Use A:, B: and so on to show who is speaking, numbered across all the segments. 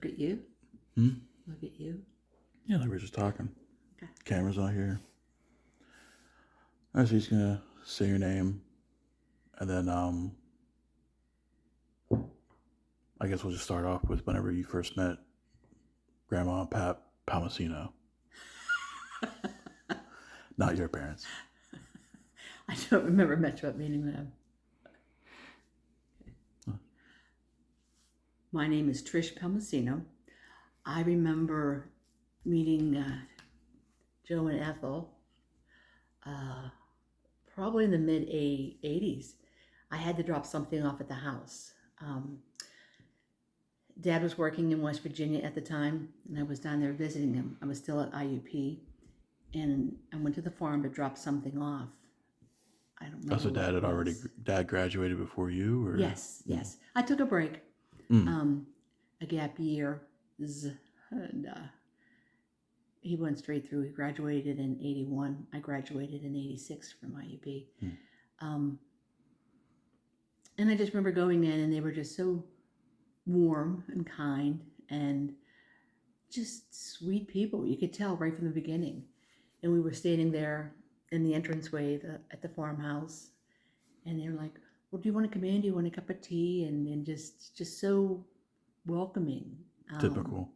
A: Look at you.
B: Hmm?
A: Look at you.
B: Yeah, like we were just talking.
A: Okay.
B: Camera's not here. Alright, so he's gonna say your name, and then I guess we'll just start off with whenever you first met Grandma and Pat Palmasino. Not your parents.
A: I don't remember much about meeting them. My name is Trish Palmasino. I remember meeting Joe and Ethel probably in the mid 80s. I had to drop something off at the house. Dad was working in West Virginia at the time, and I was down there visiting him. I was still at IUP, and I went to the farm to drop something off. I don't remember.
B: So Dad
A: what
B: had
A: it
B: already
A: was.
B: graduated before you, or
A: Yes. I took a break, a gap year, and he went straight through. He graduated in 81. I graduated in 86 from IUP. And I just remember going in, and they were just so warm and kind and just sweet people. You could tell right from the beginning. And we were standing there in the entranceway at the farmhouse, and they were like, "Well, do you want to come in? Do you want a cup of tea?" And just so welcoming.
B: typical?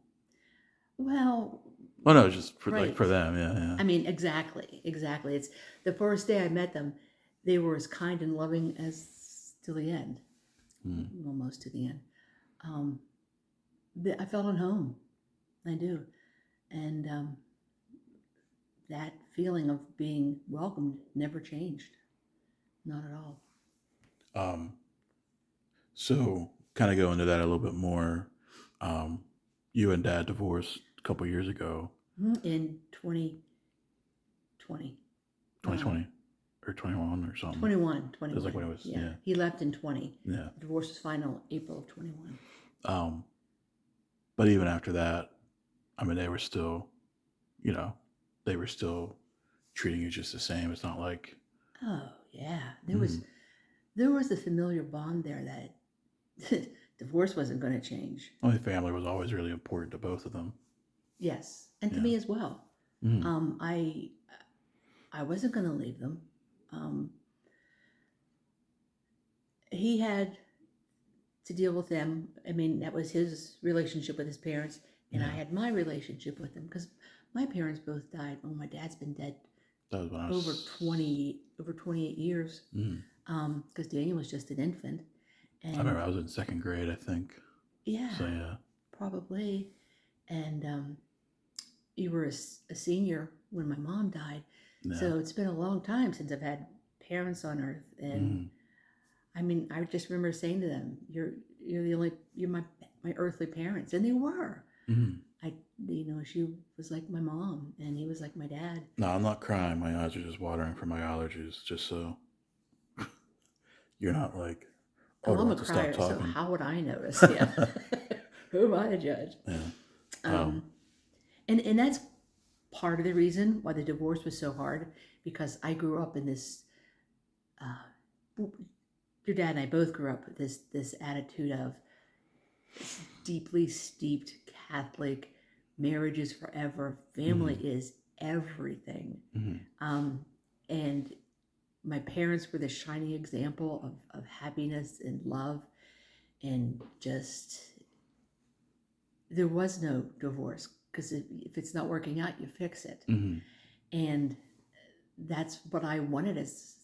A: Well,
B: Oh no, just for
A: right.
B: for them, yeah.
A: I mean, exactly. It's the first day I met them, they were as kind and loving as till the end, almost to the end. I felt at home. I do, and that feeling of being welcomed never changed, not at all.
B: So kind of go into that a little bit more. You and Dad divorced a couple years ago.
A: In 2020.
B: 2020 or 21 or something.
A: 21.
B: It was like when it was, yeah.
A: He left in 20.
B: Yeah.
A: The divorce was final April of 21.
B: But even after that, I mean, they were still treating you just the same. It's not like,
A: oh yeah, there was a familiar bond there that divorce wasn't going to change.
B: only family was always really important to both of them.
A: Yes, and to me as well. I wasn't going to leave them. He had to deal with them. I mean, that was his relationship with his parents, and I had my relationship with them because my parents both died. Well, my dad's been dead over 28 years because Daniel was just an infant. And
B: I remember I was in second grade, I think.
A: Yeah.
B: So yeah.
A: Probably. And you were a senior when my mom died. Yeah. So it's been a long time since I've had parents on earth. And I mean, I just remember saying to them, you're my earthly parents. And they were. She was like my mom and he was like my dad.
B: No, I'm not crying. My eyes are just watering from my allergies, just so you're not like,
A: oh, I'm a crier, so how would I notice? Yeah. Who am I to judge?
B: Yeah.
A: And that's part of the reason why the divorce was so hard, because I grew up in this, your dad and I both grew up with this attitude of deeply steeped Catholic, marriage is forever, family is everything. And my parents were the shining example of happiness and love, and just, there was no divorce, because if it's not working out, you fix it. And that's what I wanted as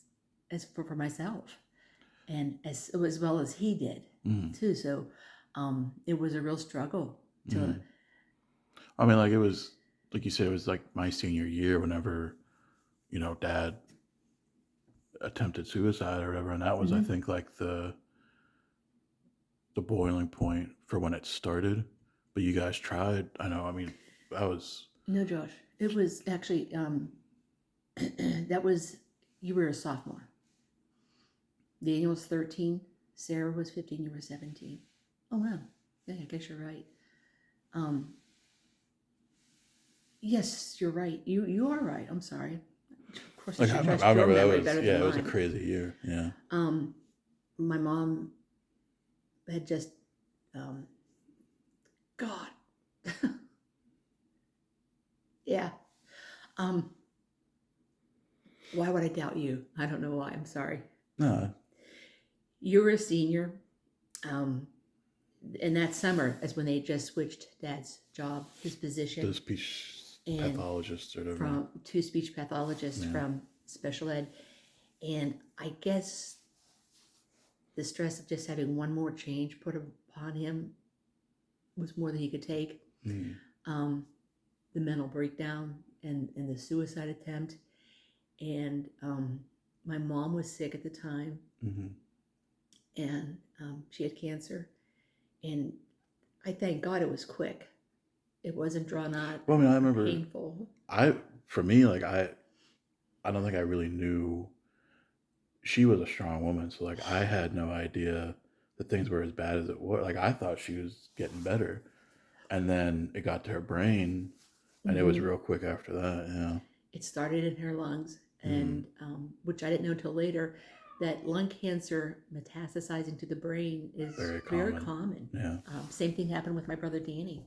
A: for myself, and as well as he did too. So it was a real struggle to.
B: I mean, like, it was, like you said, it was like my senior year whenever, Dad attempted suicide or whatever, and that was I think like the boiling point for when it started. But you guys tried. I know. I mean, that was
A: no, Josh. It was actually that was, you were a sophomore. Daniel was 13. Sarah was 15. You were 17. Oh wow. Yeah, I guess you're right. Yes, you're right. You are right. I'm sorry. Of course,
B: like, I remember that was, it was a crazy year. Yeah.
A: My mom had just God. Yeah. Um, why would I doubt you? I don't know why. I'm sorry.
B: No,
A: You were a senior. Um, and that summer is when they just switched Dad's job, his
B: the
A: position,
B: speech
A: and
B: pathologist or whatever.
A: from two speech pathologists
B: Yeah.
A: from special ed. And I guess the stress of just having one more change put upon him was more than he could take.
B: Mm.
A: The mental breakdown and the suicide attempt. And my mom was sick at the time,
B: Mm-hmm.
A: and she had cancer. And I thank God it was quick. It wasn't drawn out,
B: Well, I mean, I remember
A: painful.
B: for me, like I don't think I really knew she was a strong woman. So like I had no idea that things were as bad as it was. Like I thought she was getting better, and then it got to her brain, and it was
A: Mhm.
B: real quick after that. Yeah.
A: It started in her lungs, and which I didn't know until later, that lung cancer metastasizing to the brain is
B: Very
A: very
B: common.
A: common.
B: Yeah.
A: Same thing happened with my brother Danny.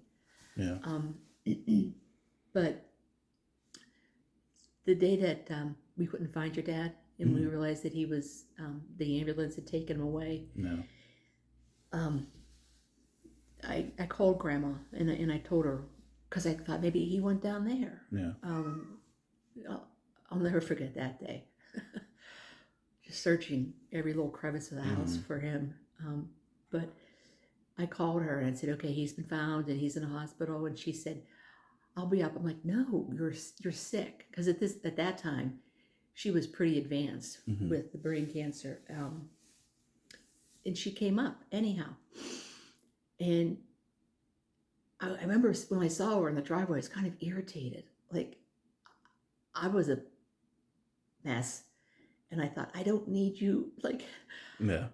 B: Yeah.
A: But the day that we couldn't find your dad, and we
B: Mhm.
A: realized that he was, the ambulance had taken him away,
B: Yeah.
A: I called Grandma, and I told her, because I thought maybe he went down there.
B: Yeah.
A: I'll never forget that day. Just searching every little crevice of the house for him. But I called her and I said, okay, he's been found and he's in a hospital. And she said, I'll be up. I'm like, no, you're sick. Because at that time, she was pretty advanced with the brain cancer. And she came up anyhow. And I remember when I saw her in the driveway, I was kind of irritated. Like, I was a mess. And I thought, I don't need you. Like,
B: Yeah.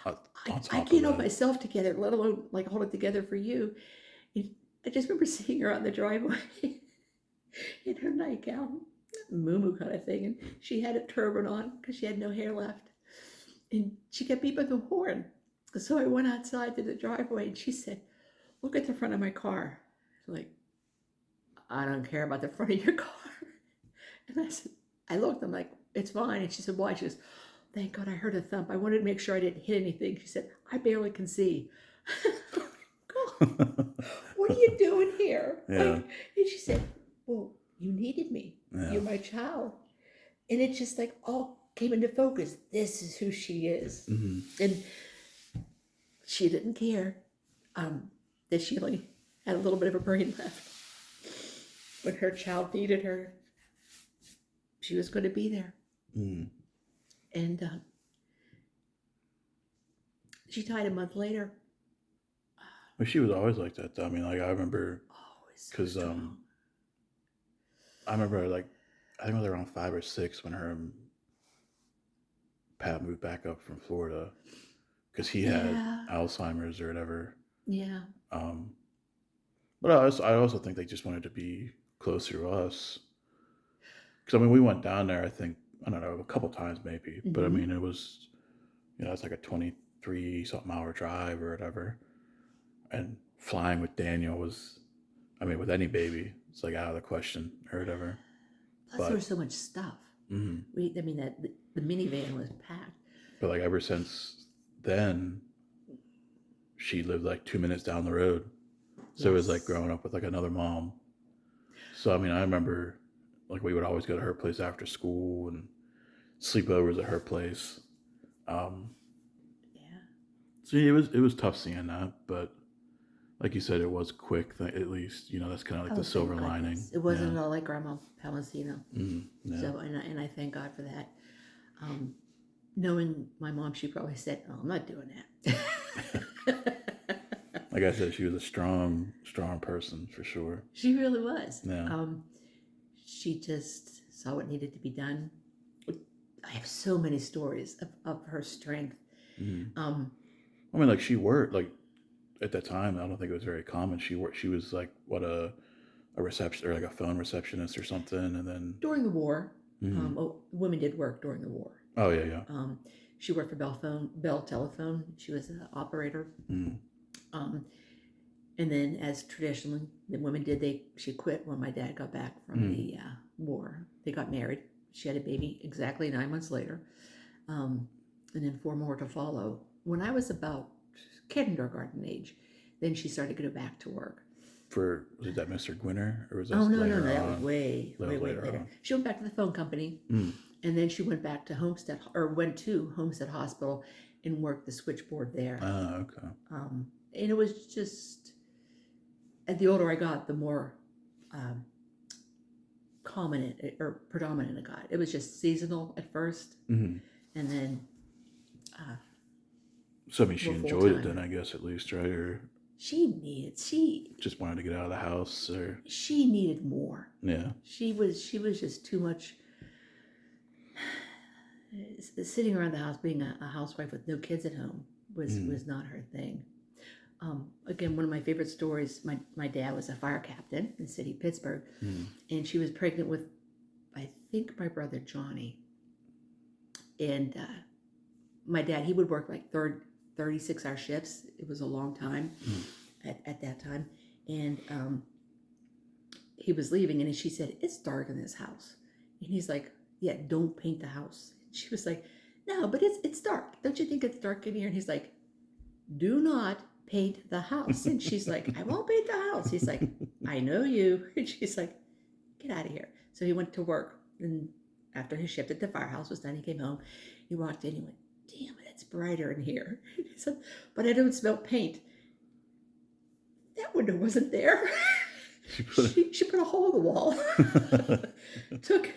A: I can't hold myself together, let alone like hold it together for you. And I just remember seeing her on the driveway in her nightgown, moo kind of thing. And she had a turban on because she had no hair left. And she kept beeping the horn. So I went outside to the driveway and she said, look at the front of my car. Like, I don't care about the front of your car. And I said, I looked, I'm like, it's fine. And she said, why? She goes, thank God I heard a thump. I wanted to make sure I didn't hit anything. She said, I barely can see. God, what are you doing here?
B: Yeah.
A: Like, and she said, well, you needed me.
B: Yeah.
A: You're my child. And it just like all came into focus. This is who she is. And she didn't care that she only had a little bit of a brain left. When her child needed her, she was going to be there. And she died a month later.
B: But she was always like that, though. I mean, like I remember,
A: Always
B: because I remember like I think it was around 5 or 6 when her and Pat moved back up from Florida because he had Alzheimer's or whatever.
A: Yeah.
B: But I also think they just wanted to be closer to us. Because I mean, we went down there. I think I don't know a couple times maybe, but I mean it was, it's like a 23-something hour drive or whatever. And flying with Daniel was, I mean, with any baby, it's like out of the question or whatever.
A: Plus, there was so much stuff. I mean, that the minivan was packed.
B: But like ever since then, she lived like 2 minutes down the road, so it was like growing up with like another mom. So I mean, I remember like we would always go to her place after school and sleepovers at her place. So it was tough seeing that, but like you said, it was quick. At least that's kind of like the silver lining.
A: It wasn't at all like Grandma Palacino.
B: Yeah.
A: So and I thank God for that. Knowing my mom, she probably said, "Oh, I'm not doing that."
B: Like I said, she was a strong person for sure.
A: She really was.
B: Yeah.
A: She just saw what needed to be done. I have so many stories of her strength.
B: I mean, like she worked like at that time. I don't think it was very common. She was like what a reception or like a phone receptionist or something, and then
A: during the war, women did work during the war.
B: Oh yeah.
A: She worked for Bell Telephone. She was an operator. And then, as traditionally the women did, she quit when my dad got back from the war. They got married. She had a baby exactly 9 months later, and then 4 more to follow. When I was about kindergarten age, then she started to go back to work.
B: Was that Mr. Gwinner, or was that
A: Oh no,
B: later
A: that
B: on?
A: was way later.
B: on.
A: She went back to the phone company, and then she went back to went to Homestead Hospital and worked the switchboard there.
B: Okay.
A: And it was just, and the older I got, the more predominant it got. It was just seasonal at first, and then.
B: So I mean, she
A: More
B: enjoyed it
A: full-time.
B: then, I guess, at least, right? Or
A: She
B: just wanted to get out of the house, or
A: she needed more.
B: yeah.
A: She was just too much. Sitting around the house, being a housewife with no kids at home was not her thing. Again, one of my favorite stories. My dad was a fire captain in the city of Pittsburgh, and she was pregnant with, I think, my brother Johnny. And my dad, he would work like 36-hour shifts. It was a long time at that time, and he was leaving, and she said, "It's dark in this house," and he's like, "Yeah, don't paint the house." She was like, "No, but it's dark. Don't you think it's dark in here?" And he's like, "Do not paint the house." And she's like, "I won't paint the house." He's like, "I know you." And she's like, "Get out of here." So he went to work, and after his shift at the firehouse was done, he came home. He walked in. He went, "Damn it, it's brighter in here." He said, "But I don't smell paint." That window wasn't there. She put a hole in the wall. Took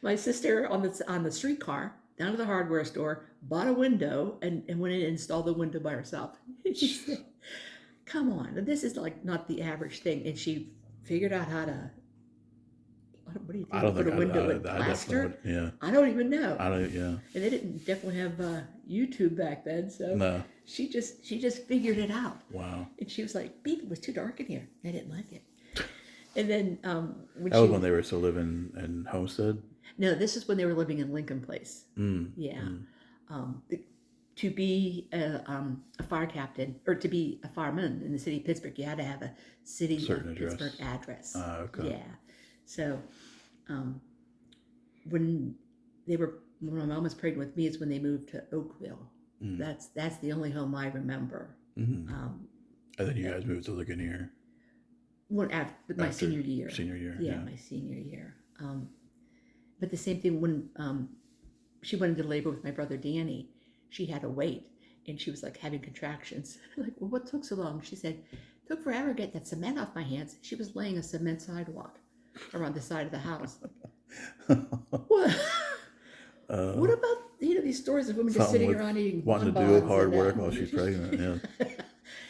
A: my sister on the streetcar down to the hardware store, bought a window, and went in and installed the window by herself. She said, "Come on, this is like not the average thing." And she figured out how to. What do you think?
B: I don't
A: Put
B: think
A: a window in
B: I
A: plaster?
B: definitely would, yeah.
A: I don't even know.
B: Yeah.
A: And they didn't definitely have YouTube back then, so
B: No.
A: she just figured it out.
B: Wow.
A: And she was like, "Beep, it was too dark in here. I didn't like it." And then
B: That was when they were still living in Homestead.
A: No, this is when they were living in Lincoln Place. Yeah. To be a fire captain, or to be a fireman in the city of Pittsburgh, you had to have a city
B: Certain
A: of
B: address.
A: Pittsburgh address.
B: Okay.
A: Yeah. So when my mom was pregnant with me is when they moved to Oakville. That's the only home I remember.
B: And then you guys moved to Ligonier.
A: After my senior year.
B: Senior year.
A: Yeah, my senior year. But the same thing when she went into labor with my brother Danny, she had to wait, and she was like having contractions. Like, "Well, what took so long?" She said, "It took forever to get that cement off my hands." She was laying a cement sidewalk around the side of the house. What? What about these stories of women just sitting around eating
B: wanting to
A: bonbons
B: do hard
A: and,
B: work while she's pregnant? Yeah.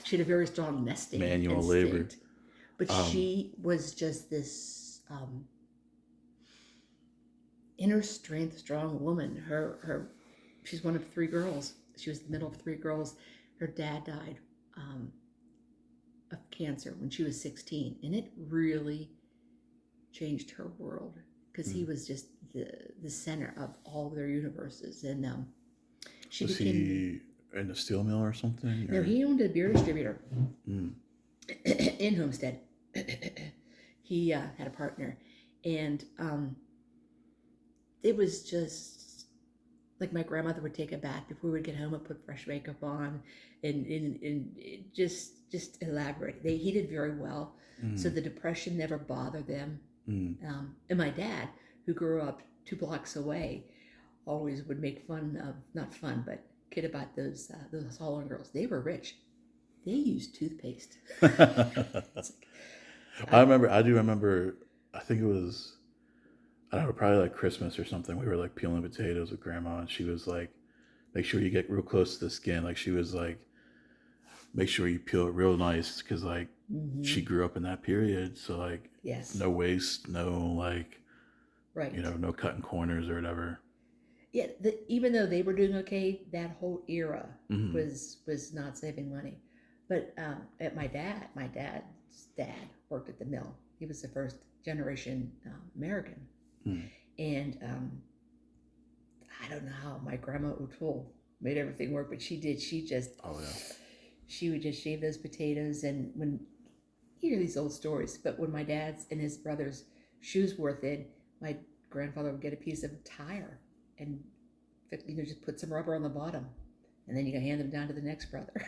A: She had a very strong nesting
B: Manual
A: instinct.
B: labor.
A: But she was just this inner strength, strong woman. She's one of 3 girls. She was the middle of 3 girls. Her dad died of cancer when she was 16, and it really changed her world because he was just the center of all their universes. And she
B: Was
A: became.
B: he in a steel mill or something?
A: No,
B: or?
A: he owned a beer distributor in Homestead. He had a partner, and it was just like my grandmother would take a bath before we would get home and put fresh makeup on, and just elaborate. He did very well, so the depression never bothered them. And my dad, who grew up 2 blocks away, always would make fun of, not fun, but kid about those Holland girls. They were rich. They used toothpaste.
B: I do remember, I think it was, I don't know, probably like Christmas or something. We were like peeling potatoes with Grandma, and she was like, "Make sure you get real close to the skin." Like, she was like, "Make sure you peel it real nice," because like she grew up in that period. So like,
A: Yes.
B: no waste, no like,
A: Right.
B: no cutting corners or whatever.
A: Yeah, even though they were doing okay, that whole era was not saving money. But at my dad's dad worked at the mill. He was the first generation American, and I don't know how my grandma O'Toole made everything work, but she did. She just she would just shave those potatoes, and when you hear these old stories, but when my dad's and his brother's shoes wore thin, my grandfather would get a piece of tire and just put some rubber on the bottom, and then you can hand them down to the next brother.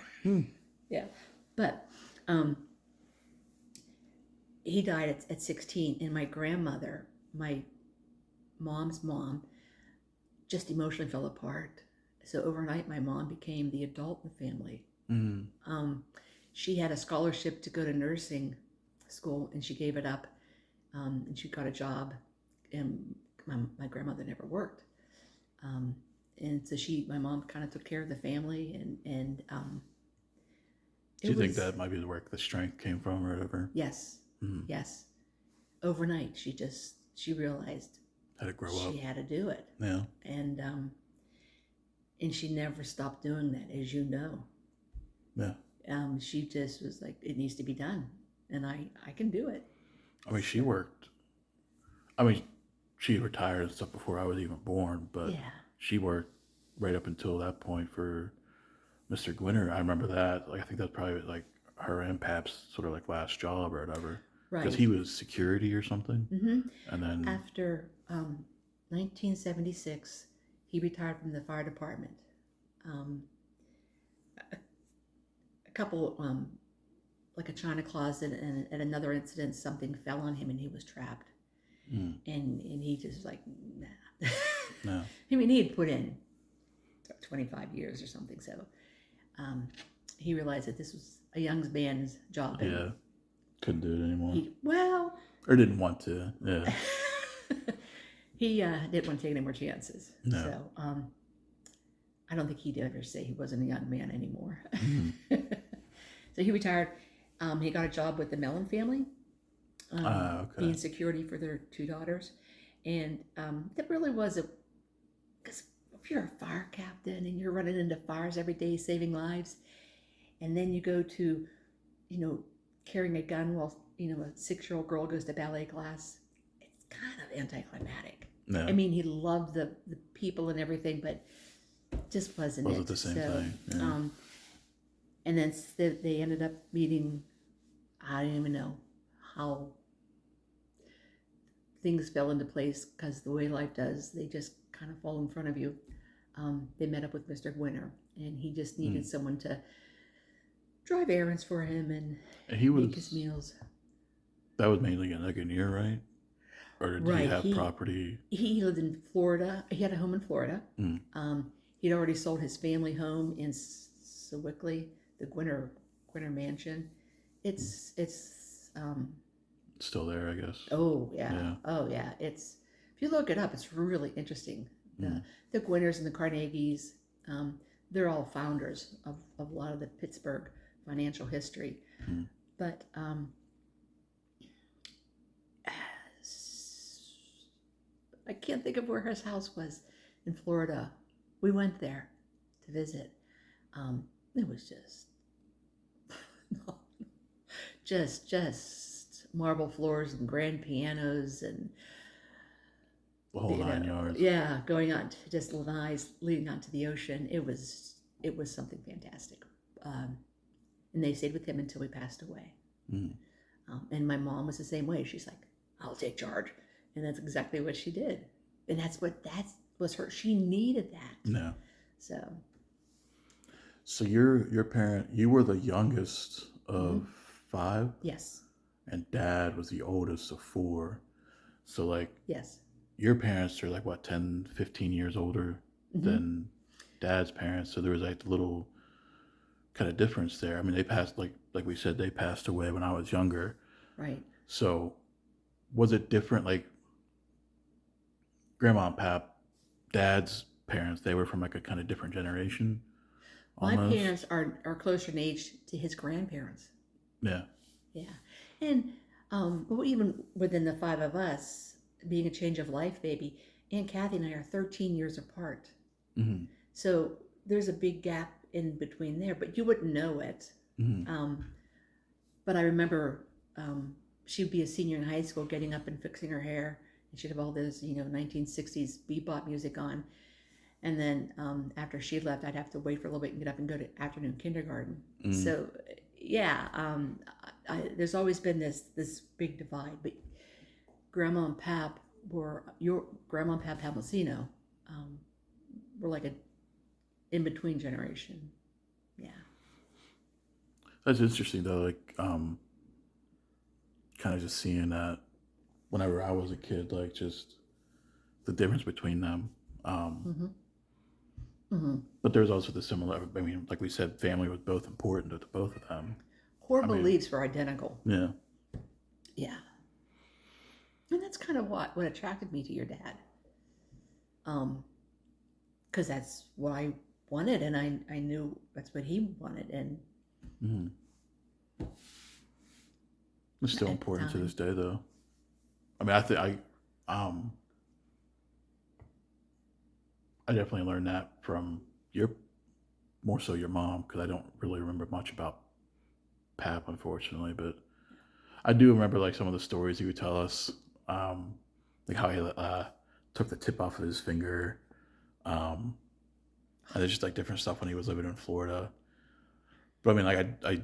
A: Yeah, but he died at 16, and my grandmother, my mom's mom, just emotionally fell apart. So overnight, my mom became the adult in the family. She had a scholarship to go to nursing school, and she gave it up, and she got a job, and my grandmother never worked. And so my mom kind of took care of the family, and
B: Do you think that might be where the strength came from or whatever?
A: Yes, yes. Overnight, she realized
B: Had to grow up.
A: she had to do it.
B: Yeah.
A: And she never stopped doing that, as you know.
B: Yeah.
A: She just was like, it needs to be done, and I can do it.
B: I mean, she worked. I mean, she retired and stuff before I was even born, but
A: Yeah.
B: she worked right up until that point for Mr. Gwinner. I remember that. Like, I think that's probably like her and Pap's sort of like last job or whatever.
A: Right.
B: Because he was security or something.
A: Mm-hmm.
B: And then
A: After 1976, he retired from the fire department. A couple, like a china closet, and at another incident, something fell on him and he was trapped. And he just was like, nah.
B: No.
A: I mean, he had put in 25 years or something, so he realized that this was a young man's job.
B: Yeah. Couldn't do it anymore.
A: Or
B: didn't want to. Yeah.
A: He didn't want to take any more chances.
B: No.
A: So I don't think he'd ever say he wasn't a young man anymore. So he retired. He got a job with the Mellon family,
B: Okay.
A: being security for their two daughters. And that really was because if you're a fire captain and you're running into fires every day saving lives, and then you go to, carrying a gun while, a 6-year-old girl goes to ballet class, it's kind of anticlimactic.
B: Yeah.
A: I mean, he loved the people and everything, but just wasn't
B: the same thing. Yeah.
A: And then they ended up meeting. I don't even know how things fell into place, because the way life does, they just kind of fall in front of you. They met up with Mr. Gwinner, and he just needed someone to drive errands for him and make his meals.
B: That was mainly in Ligonier, right? Or did he have property?
A: He lived in Florida. He had a home in Florida. He'd already sold his family home in Sewickley, the Gwinner Mansion. It's
B: still there, I guess.
A: Oh yeah. Oh yeah. If you look it up, it's really interesting. The Gwinners and the Carnegies, they're all founders of a lot of the Pittsburgh financial history. But I can't think of where his house was in Florida. We went there to visit. It was just marble floors and grand pianos and
B: the whole 9 yards.
A: Yeah, going on to just lanais leading onto the ocean. It was something fantastic. And they stayed with him until he passed away. And my mom was the same way. She's like, I'll take charge. And that's exactly what she did. And that was her. She needed that.
B: Yeah.
A: So
B: your parent, you were the youngest of 5?
A: Yes.
B: And Dad was the oldest of 4. So like,
A: yes.
B: Your parents are like what, 10, 15 years older than Dad's parents. So there was like a little kind of difference there. I mean, they passed, like we said, they passed away when I was younger.
A: Right.
B: So was it different? Like Grandma and Pap, Dad's parents, they were from like a kind of different generation.
A: My parents are closer in age to his grandparents.
B: Yeah.
A: Yeah. And even within the 5 of us, being a change of life baby, Aunt Kathy and I are 13 years apart. So there's a big gap in between there, but you wouldn't know it. But I remember she'd be a senior in high school getting up and fixing her hair, and she'd have all this 1960s bebop music on, And then after she left, I'd have to wait for a little bit and get up and go to afternoon kindergarten.
B: Mm.
A: So, yeah, there's always been this big divide. But Grandma and Pap your Grandma and Pap Palmacino were like a in between generation. Yeah.
B: That's interesting though. Like, kind of just seeing that whenever I was a kid, like just the difference between them.
A: Mm-hmm. Mm-hmm.
B: But there's also the similar. I mean, like we said, family was both important to both of them.
A: Core
B: I mean,
A: beliefs were identical.
B: Yeah.
A: Yeah. And that's kind of what attracted me to your dad. Because that's what I wanted, and I knew that's what he wanted, and
B: Mm-hmm. It's still
A: at the
B: important to
A: time.
B: this day, though. I mean, I definitely learned that from more so your mom, because I don't really remember much about Pap, unfortunately, but I do remember like some of the stories he would tell us, like how he took the tip off of his finger, and there's just like different stuff when he was living in Florida. But I mean, like I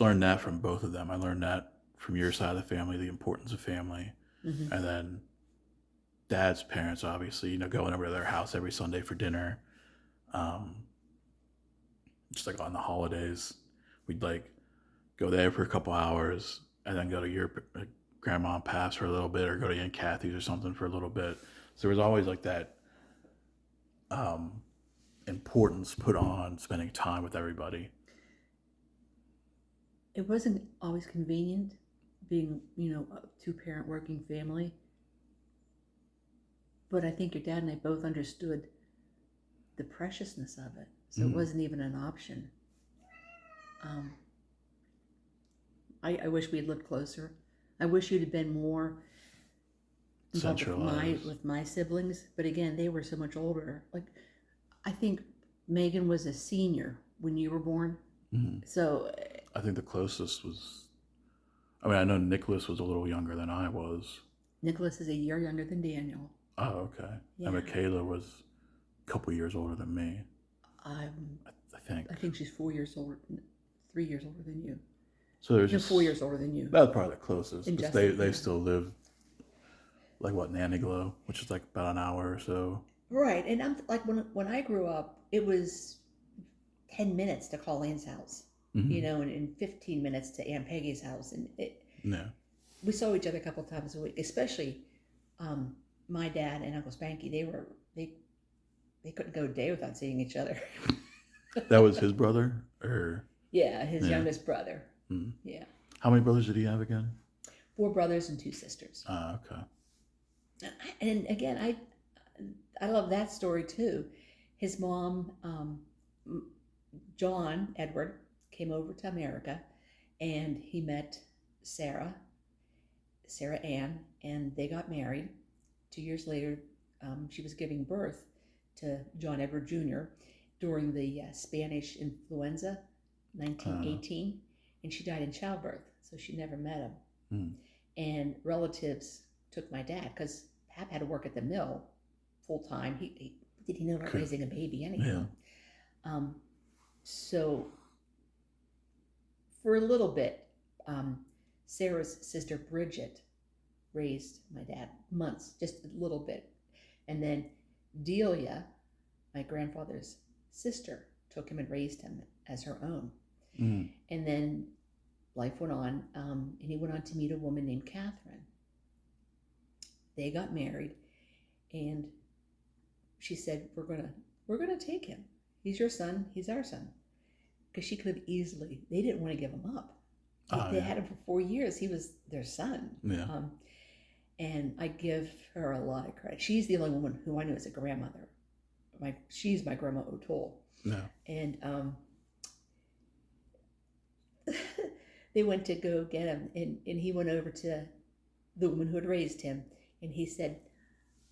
B: learned that from both of them. I learned that from your side of the family, the importance of family,
A: Mm-hmm.
B: and then Dad's parents, obviously, going over to their house every Sunday for dinner. Just like on the holidays, we'd like go there for a couple hours and then go to your grandma and Pap's for a little bit, or go to Aunt Kathy's or something for a little bit. So there was always like that importance put on spending time with everybody.
A: It wasn't always convenient being, a two-parent working family. But I think your dad and I both understood the preciousness of it. So it wasn't even an option. I wish we had lived closer. I wish you'd have been more involved
B: Centralized.
A: with my siblings. But again, they were so much older. Like, I think Megan was a senior when you were born.
B: Mm-hmm.
A: So
B: I think the closest was, I mean, I know Nicholas was a little younger than I was.
A: Nicholas is a year younger than Daniel.
B: Oh, okay.
A: Yeah.
B: And Michaela was a couple years older than me, I think.
A: I think she's 4 years older, 3 years older than you.
B: So there's
A: No,
B: just
A: 4 years older than you.
B: that was probably the closest.
A: And
B: Because
A: Justin,
B: they
A: yeah.
B: still live like what, Naniglow, which is like about an hour or so.
A: Right, and I'm like when I grew up, it was 10 minutes to Colleen's house,
B: Mm-hmm.
A: and 15 minutes to Aunt Peggy's house, and
B: Yeah.
A: we saw each other a couple of times a week. Especially my dad and Uncle Spanky. They couldn't go a day without seeing each other.
B: That was his brother, or
A: Yeah, his
B: Yeah.
A: youngest brother.
B: Mm.
A: Yeah,
B: how many brothers did he have again?
A: 4 brothers and 2 sisters.
B: Okay.
A: And again, I love that story too. His mom, John Edward, came over to America, and he met Sarah Ann, and they got married. 2 years later, she was giving birth to John Edward Jr. during the Spanish influenza, 1918, and she died in childbirth, so she never met him.
B: Mm.
A: And relatives took my dad, because Pap had to work at the mill full time. He did he know about raising a baby anyhow?
B: Yeah.
A: So for a little bit, Sarah's sister Bridget raised my dad months, just a little bit, and then Delia, my grandfather's sister, took him and raised him as her own.
B: Mm.
A: And then life went on, and he went on to meet a woman named Catherine. They got married, and she said, "We're gonna take him. He's your son. He's our son." Because she could have easily. They didn't want to give him up. They had him for 4 years. He was their son.
B: Yeah.
A: And I give her a lot of credit. She's the only woman who I know as a grandmother. She's my grandma O'Toole.
B: Yeah.
A: And they went to go get him, and he went over to the woman who had raised him, and he said,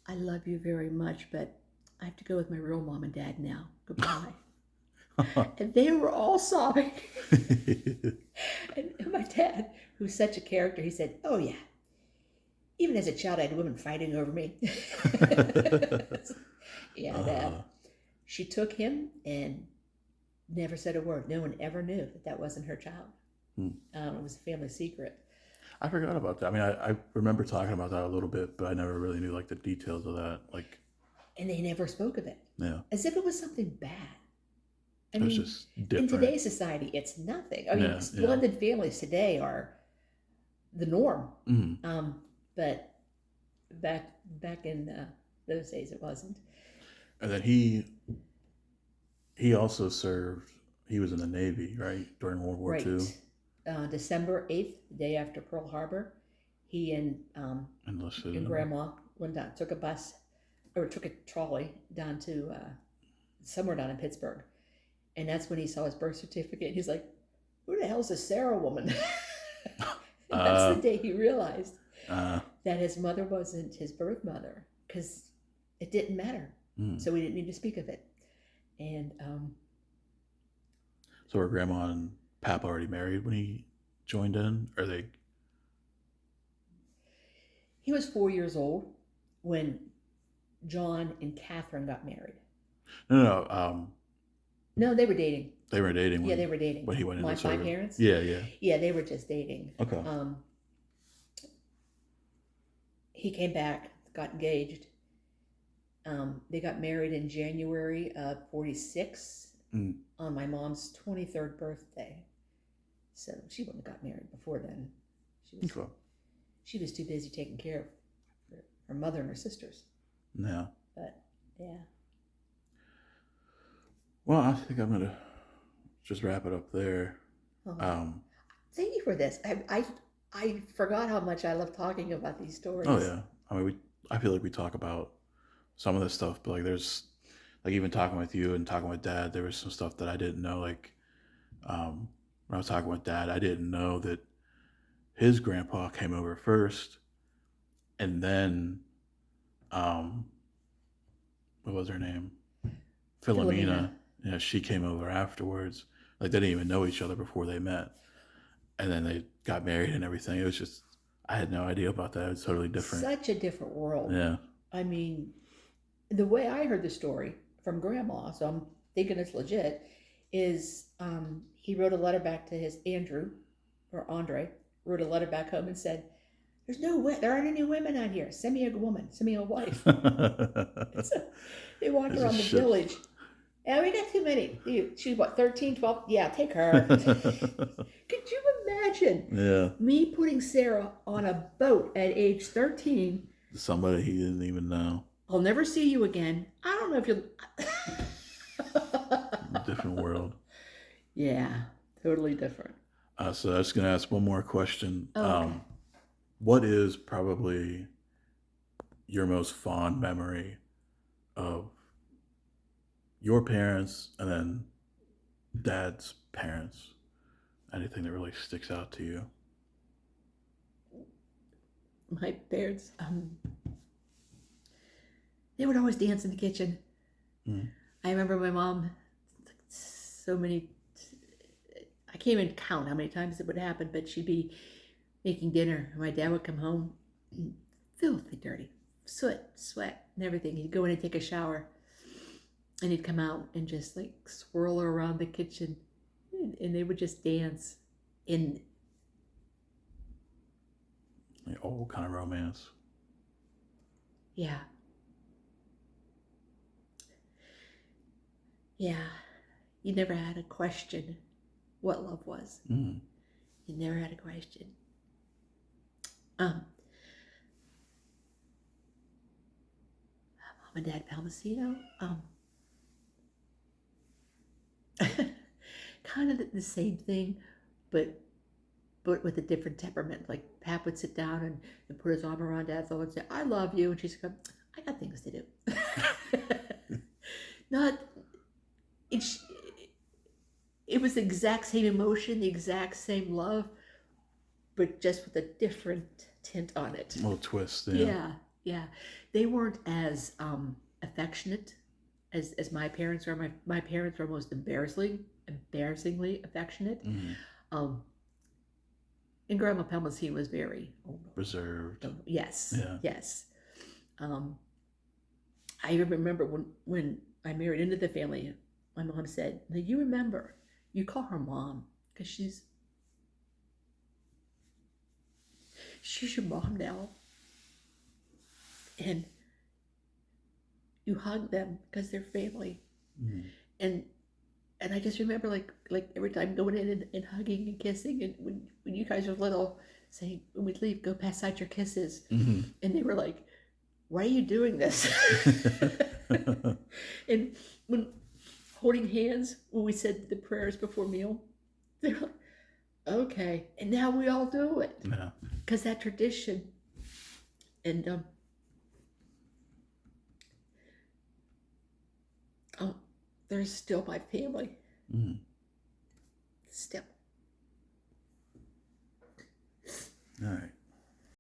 A: "I love you very much, but I have to go with my real mom and dad now. Goodbye." And they were all sobbing. And my dad, who's such a character, he said, "Oh yeah, even as a child I had women fighting over me." Yeah, Dad. she took him and never said a word. No one ever knew that that wasn't her child. It was a family secret.
B: I forgot about that. I mean, I remember talking about that a little bit, but I never really knew like the details of that. Like,
A: And they never spoke of it.
B: yeah,
A: As if it was something bad. I
B: it was
A: mean,
B: just
A: in
B: different.
A: today's society, it's nothing. I mean,
B: Yeah, yeah.
A: blended families today are the norm.
B: Mm-hmm.
A: But back in those days, it wasn't.
B: And then he also served. He was in the Navy, right, during World War
A: Right.
B: II.
A: December 8th, the day after Pearl Harbor, he and
B: Enlisted.
A: Grandma went down, took a bus, or took a trolley down to somewhere down in Pittsburgh. And that's when he saw his birth certificate. He's like, who the hell's this Sarah woman? And that's the day he realized that his mother wasn't his birth mother, because it didn't matter. So we didn't need to speak of it. And
B: so were Grandma and Pap already married when he joined in? Are they?
A: he was 4 years old when John and Catherine got married.
B: No.
A: No, they were dating.
B: They were dating. When,
A: Yeah, they were dating.
B: When he went into
A: my
B: service.
A: parents.
B: Yeah.
A: Yeah, they were just dating.
B: Okay.
A: He came back, got engaged. They got married in January of 46 on my mom's 23rd birthday. So she wouldn't have got married before then. She was too busy taking care of her mother and her sisters.
B: Yeah.
A: But yeah.
B: Well, I think I'm gonna just wrap it up there.
A: Thank you for this. I forgot how much I love talking about these stories.
B: Oh yeah. I mean, I feel like we talk about some of this stuff, but like there's like even talking with you and talking with Dad, there was some stuff that I didn't know. Like when I was talking with Dad, I didn't know that his grandpa came over first, and then what was her name? Philomena. Yeah, she came over afterwards. Like they didn't even know each other before they met, and then they got married and everything. It was just I had no idea about that. It was totally different.
A: Such a different world.
B: Yeah.
A: I mean, the way I heard the story from Grandma, so I'm thinking it's legit, is he wrote a letter back to his Andre, wrote a letter back home and said, there aren't any women out here. Send me a woman. Send me a wife. So they walked around the village. Yeah, we got too many. She's what, 13, 12? Yeah, take her. Could you imagine me putting Sarah on a boat at age 13?
B: Somebody he didn't even know.
A: I'll never see you again. I don't know if you'll...
B: Different world.
A: Yeah, totally different.
B: So I was going to ask one more question.
A: Okay.
B: What is probably your most fond memory of your parents and then Dad's parents? Anything that really sticks out to you?
A: My parents, they would always dance in the kitchen. I remember my mom, I can't even count how many times it would happen, but she'd be making dinner. My dad would come home, filthy dirty, soot, sweat, and everything. He'd go in and take a shower, and he'd come out and just like swirl her around the kitchen, and they would just dance in
B: The old kind of romance.
A: Yeah. Yeah. You never had a question what love was.
B: Mm.
A: You never had a question. Mom and Dad Palmacino, kind of the same thing, but with a different temperament. Like Pap would sit down and put his arm around Dad's arm and say, "I love you," and she'd go, "I got things to do." Not, it was the exact same emotion, the exact same love, but just with a different tint on it.
B: A little twist, yeah.
A: Yeah. They weren't as affectionate as my parents are. My parents were most embarrassingly affectionate.
B: Mm-hmm.
A: And Grandma Palmacino was very
B: reserved.
A: Yes.
B: Yeah.
A: Yes. I remember when I married into the family, my mom said, "Now you remember, you call her mom because she's your mom now, and you hug them because they're family."
B: Mm.
A: And I just remember like every time going in and hugging and kissing, and when you guys were little, saying when we'd leave, "Go pass out your kisses,"
B: Hmm.
A: and they were like, "Why are you doing this?" And when holding hands when we said the prayers before meal, they were like, "Okay," and now we all do it
B: Yeah.
A: because that tradition. And oh, they're still my family,
B: Mm.
A: still.
B: All right.